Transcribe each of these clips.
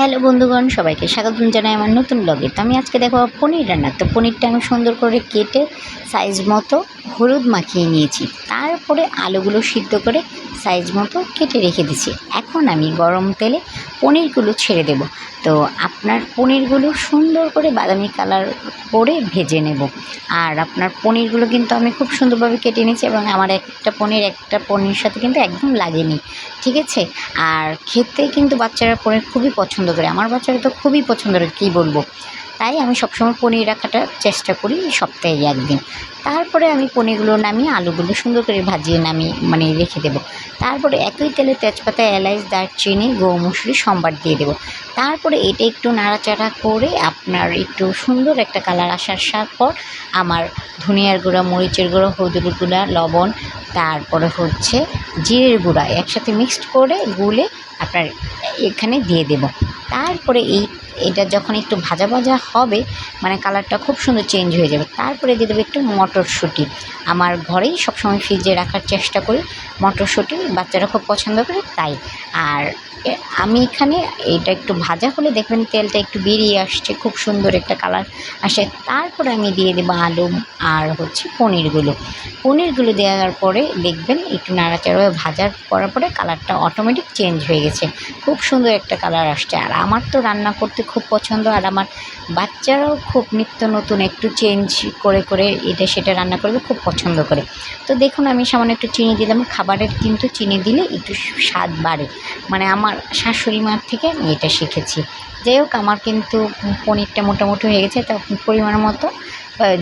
Hello বন্ধুগণ, সবাইকে স্বাগতম জানাই আমার নতুন ব্লগে। তো আমি আজকে দেখো পনির রান্না। তো পনিরটা আমি সুন্দর করে কেটে সাইজ মতো হলুদ মাখিয়ে নিয়েছি। তারপরে আলুগুলো সিদ্ধ করে সাইজ মতো কেটে রেখে দিচ্ছি। এখন আমি গরম তেলে পনিরগুলো ছেড়ে দেব। তো আপনার পনিরগুলো সুন্দর করে বাদামি কালার করে ভেজে নেব। আর আপনার পনিরগুলো কিন্তু আমি খুব সুন্দরভাবে কেটে নিয়েছি এবং আমার একটা পনির সাথে কিন্তু একদম লাগেনি, ঠিক আছে। আর খেতে কিন্তু বাচ্চারা পনির খুবই পছন্দ করে, আমার বাচ্চারা তো খুবই পছন্দ করে, কী বলবো। তাই আমি সবসময় পনির রাখাটা চেষ্টা করি সপ্তাহে একদিন। তারপরে আমি পনিরগুলো নামিয়ে আলুগুলো সুন্দর করে ভাজিয়ে রেখে দেবো। তারপরে একই তেলে তেজপাতা, এলাচ, দারচিনি, গৌমুসুরি সম্বার দিয়ে দেবো। তারপরে এটা একটু নাড়াচাড়া করে আপনার একটু সুন্দর একটা কালার আসার পর আমার ধনিয়ার গুঁড়া, মরিচের গুঁড়ো, হলুদের গুঁড়া, লবণ, তারপরে হচ্ছে জিরের গুঁড়া একসাথে মিক্সড করে গুলে আপনার এখানে দিয়ে দেব। তারপরে এটা যখন একটু ভাজা ভাজা হবে, কালারটা খুব সুন্দর চেঞ্জ হয়ে যাবে, তারপরে দিয়ে দেবো একটু মটরশুঁটি। আমার ঘরেই সবসময় ফ্রিজে রাখার চেষ্টা করি মটরশুঁটি, বাচ্চারা খুব পছন্দ করে তাই। আর আমি এখানে এটা একটু ভাজা হলে দেখবেন তেলটা একটু বেরিয়ে আসছে, খুব সুন্দর একটা কালার আসে। তারপরে আমি দিয়ে দেবো আলু আর হচ্ছে পনিরগুলো দেওয়ার পরে দেখবেন একটু নাড়াচাড়া ভাজার করার পরে কালারটা অটোমেটিক চেঞ্জ হয়ে গেছে, খুব সুন্দর একটা কালার আসছে। আর আমার তো রান্না করতে খুব পছন্দ, আর আমার বাচ্চারাও খুব নিত্য নতুন একটু চেঞ্জ করে করে এটা সেটা রান্না করবে, খুব পছন্দ করে। তো দেখুন আমি সামান্য একটু চিনি দিলাম, খাবারের কিন্তু চিনি দিলে একটু স্বাদ বাড়ে, আমার শাশুড়ি মার থেকে আমি এটা শিখেছি। যাই হোক, আমার কিন্তু পনিরটা মোটামুটি হয়ে গেছে, তো পরিমাণ মতো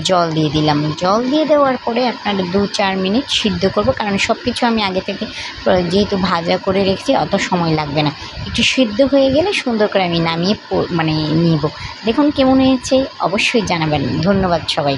জল দিয়ে দিলাম। জল দিয়ে দেওয়ার পরে আপনার 2-4 মিনিট সিদ্ধ করব, কারণ সব কিছু আমি আগে থেকে যেহেতু ভাজা করে রেখেছি, অত সময় লাগবে না। একটু সিদ্ধ হয়ে গেলে সুন্দর করে আমি নামিয়ে নিব। দেখুন কেমন হয়েছে অবশ্যই জানাবেন। ধন্যবাদ সবাই।